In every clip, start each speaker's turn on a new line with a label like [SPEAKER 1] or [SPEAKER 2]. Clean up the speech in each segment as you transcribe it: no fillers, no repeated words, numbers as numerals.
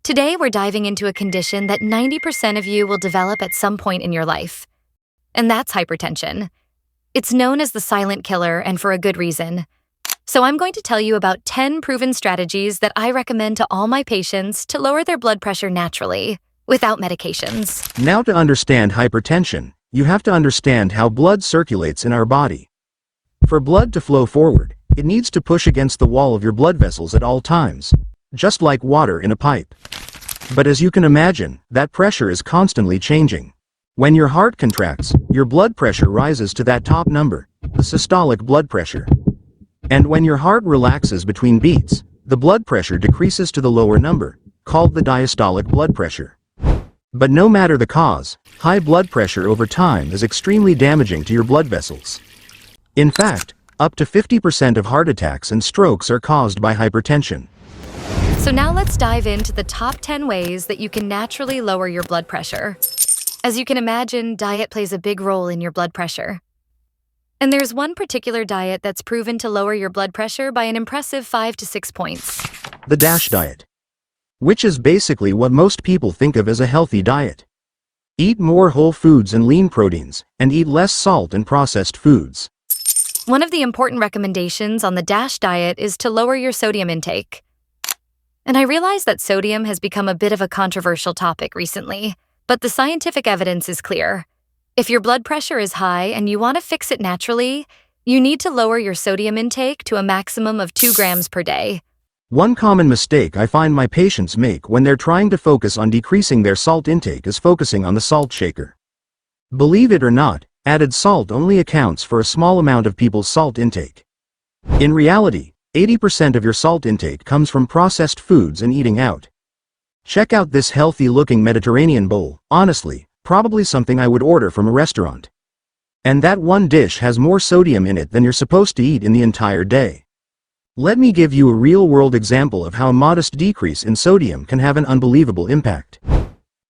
[SPEAKER 1] Today, we're diving into a condition that 90% of you will develop at some point in your life, and that's hypertension. It's known as the silent killer, and for a good reason. So I'm going to tell you about 10 proven strategies that I recommend to all my patients to lower their blood pressure naturally, without medications.
[SPEAKER 2] Now, to understand hypertension, you have to understand how blood circulates in our body. For blood to flow forward, it needs to push against the wall of your blood vessels at all times, just like water in a pipe. But as you can imagine, that pressure is constantly changing. When your heart contracts, your blood pressure rises to that top number, the systolic blood pressure. And when your heart relaxes between beats, the blood pressure decreases to the lower number, called the diastolic blood pressure. But no matter the cause, high blood pressure over time is extremely damaging to your blood vessels. In fact, up to 50% of heart attacks and strokes are caused by hypertension.
[SPEAKER 1] So now let's dive into the top 10 ways that you can naturally lower your blood pressure. As you can imagine, diet plays a big role in your blood pressure. And there's one particular diet that's proven to lower your blood pressure by an impressive 5 to 6 points.
[SPEAKER 2] The DASH diet, which is basically what most people think of as a healthy diet. Eat more whole foods and lean proteins, and eat less salt and processed foods.
[SPEAKER 1] One of the important recommendations on the DASH diet is to lower your sodium intake. And I realize that sodium has become a bit of a controversial topic recently, but the scientific evidence is clear. If your blood pressure is high and you want to fix it naturally, you need to lower your sodium intake to a maximum of 2 grams per day.
[SPEAKER 2] One common mistake I find my patients make when they're trying to focus on decreasing their salt intake is focusing on the salt shaker. Believe it or not, added salt only accounts for a small amount of people's salt intake. In reality, 80% of your salt intake comes from processed foods and eating out. Check out this healthy-looking Mediterranean bowl, honestly, probably something I would order from a restaurant. And that one dish has more sodium in it than you're supposed to eat in the entire day. Let me give you a real-world example of how a modest decrease in sodium can have an unbelievable impact.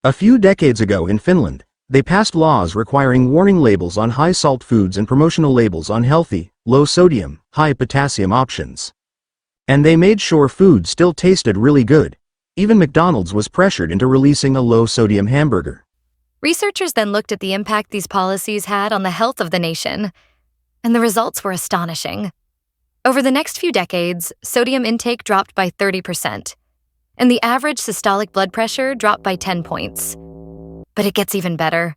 [SPEAKER 2] A few decades ago in Finland, they passed laws requiring warning labels on high-salt foods and promotional labels on healthy, low-sodium, high-potassium options. And they made sure food still tasted really good. Even McDonald's was pressured into releasing a low-sodium hamburger.
[SPEAKER 1] Researchers then looked at the impact these policies had on the health of the nation, and the results were astonishing. Over the next few decades, sodium intake dropped by 30%, and the average systolic blood pressure dropped by 10 points. But it gets even better.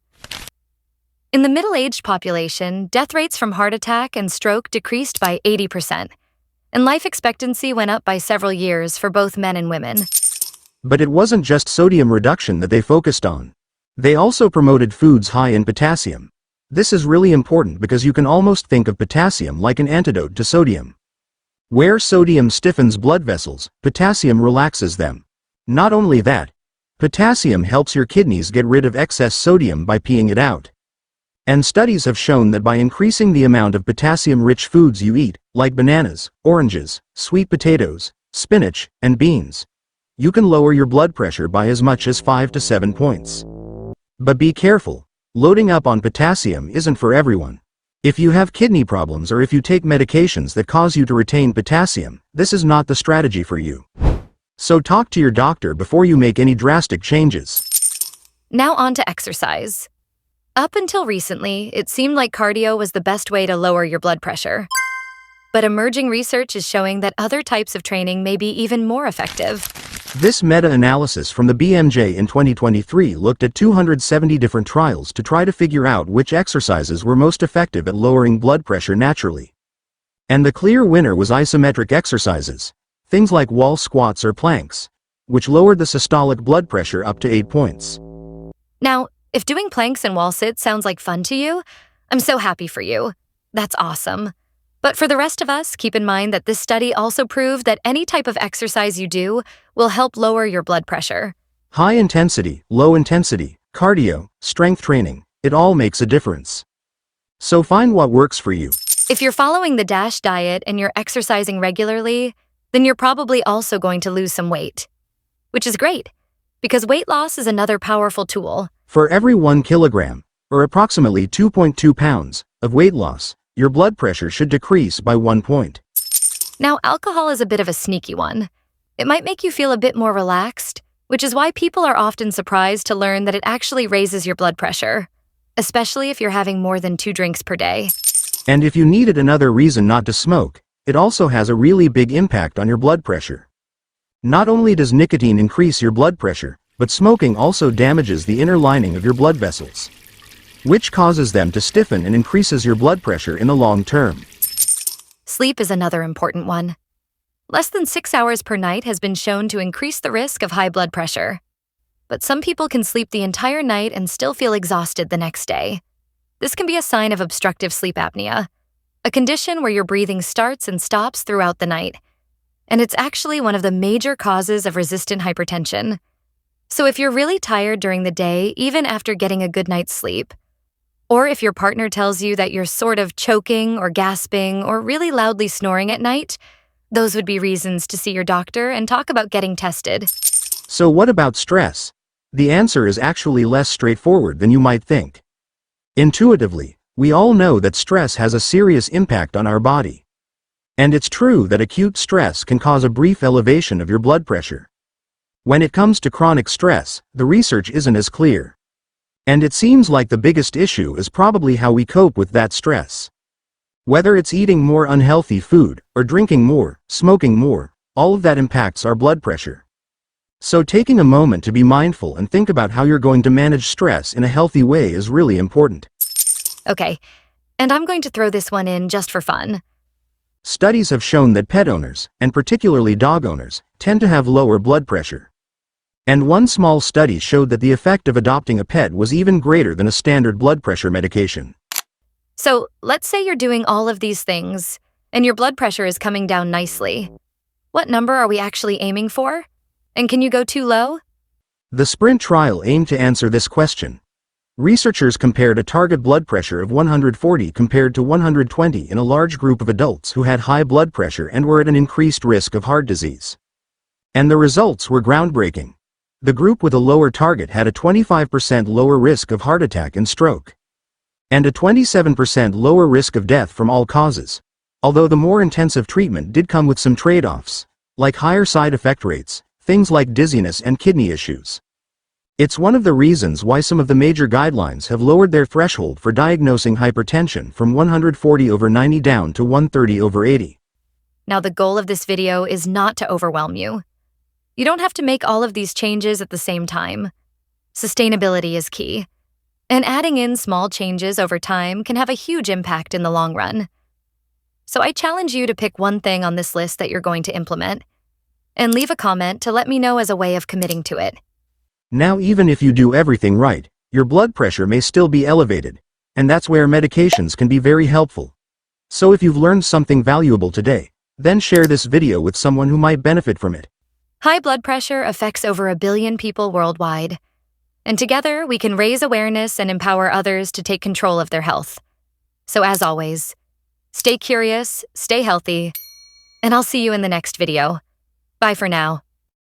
[SPEAKER 1] In the middle-aged population, death rates from heart attack and stroke decreased by 80%, and life expectancy went up by several years for both men and women.
[SPEAKER 2] But it wasn't just sodium reduction that they focused on. They also promoted foods high in potassium. This is really important because you can almost think of potassium like an antidote to sodium. Where sodium stiffens blood vessels, potassium relaxes them. Not only that, potassium helps your kidneys get rid of excess sodium by peeing it out. And studies have shown that by increasing the amount of potassium-rich foods you eat, like bananas, oranges, sweet potatoes, spinach, and beans, you can lower your blood pressure by as much as 5 to 7 points. But be careful, loading up on potassium isn't for everyone. If you have kidney problems or if you take medications that cause you to retain potassium, this is not the strategy for you. So talk to your doctor before you make any drastic changes.
[SPEAKER 1] Now on to exercise. Up until recently, it seemed like cardio was the best way to lower your blood pressure. But emerging research is showing that other types of training may be even more effective.
[SPEAKER 2] This meta-analysis from the BMJ in 2023 looked at 270 different trials to try to figure out which exercises were most effective at lowering blood pressure naturally. And the clear winner was isometric exercises, things like wall squats or planks, which lowered the systolic blood pressure up to 8 points.
[SPEAKER 1] Now, if doing planks and wall sits sounds like fun to you, I'm so happy for you. That's awesome. But for the rest of us, keep in mind that this study also proved that any type of exercise you do will help lower your blood pressure.
[SPEAKER 2] High intensity, low intensity, cardio, strength training, it all makes a difference. So find what works for you.
[SPEAKER 1] If you're following the DASH diet and you're exercising regularly, then you're probably also going to lose some weight. Which is great, because weight loss is another powerful tool.
[SPEAKER 2] For every 1 kilogram, or approximately 2.2 pounds, of weight loss, your blood pressure should decrease by 1 point.
[SPEAKER 1] Now, alcohol is a bit of a sneaky one. It might make you feel a bit more relaxed, which is why people are often surprised to learn that it actually raises your blood pressure, especially if you're having more than 2 drinks per day.
[SPEAKER 2] And if you needed another reason not to smoke, it also has a really big impact on your blood pressure. Not only does nicotine increase your blood pressure, but smoking also damages the inner lining of your blood vessels, which causes them to stiffen and increases your blood pressure in the long term.
[SPEAKER 1] Sleep is another important one. Less than 6 hours per night has been shown to increase the risk of high blood pressure. But some people can sleep the entire night and still feel exhausted the next day. This can be a sign of obstructive sleep apnea, a condition where your breathing starts and stops throughout the night. And it's actually one of the major causes of resistant hypertension. So if you're really tired during the day, even after getting a good night's sleep, or if your partner tells you that you're sort of choking or gasping or really loudly snoring at night, those would be reasons to see your doctor and talk about getting tested.
[SPEAKER 2] So what about stress? The answer is actually less straightforward than you might think. Intuitively, we all know that stress has a serious impact on our body. And it's true that acute stress can cause a brief elevation of your blood pressure. When it comes to chronic stress, the research isn't as clear. And it seems like the biggest issue is probably how we cope with that stress. Whether it's eating more unhealthy food, or drinking more, smoking more, all of that impacts our blood pressure. So taking a moment to be mindful and think about how you're going to manage stress in a healthy way is really important.
[SPEAKER 1] Okay, and I'm going to throw this one in just for fun.
[SPEAKER 2] Studies have shown that pet owners, and particularly dog owners, tend to have lower blood pressure. And one small study showed that the effect of adopting a pet was even greater than a standard blood pressure medication.
[SPEAKER 1] So let's say you're doing all of these things, and your blood pressure is coming down nicely. What number are we actually aiming for? And can you go too low?
[SPEAKER 2] The SPRINT trial aimed to answer this question. Researchers compared a target blood pressure of 140 compared to 120 in a large group of adults who had high blood pressure and were at an increased risk of heart disease. And the results were groundbreaking. The group with a lower target had a 25% lower risk of heart attack and stroke, and a 27% lower risk of death from all causes. Although the more intensive treatment did come with some trade-offs, like higher side effect rates, things like dizziness and kidney issues. It's one of the reasons why some of the major guidelines have lowered their threshold for diagnosing hypertension from 140/90 down to 130/80.
[SPEAKER 1] Now, the goal of this video is not to overwhelm you. You don't have to make all of these changes at the same time. Sustainability is key, and adding in small changes over time can have a huge impact in the long run. So I challenge you to pick one thing on this list that you're going to implement, and leave a comment to let me know as a way of committing to it.
[SPEAKER 2] Now, even if you do everything right, your blood pressure may still be elevated, and that's where medications can be very helpful. So if you've learned something valuable today, then share this video with someone who might benefit from it.
[SPEAKER 1] High blood pressure affects over 1 billion people worldwide, and together we can raise awareness and empower others to take control of their health. So as always, stay curious, stay healthy, and I'll see you in the next video. Bye for now.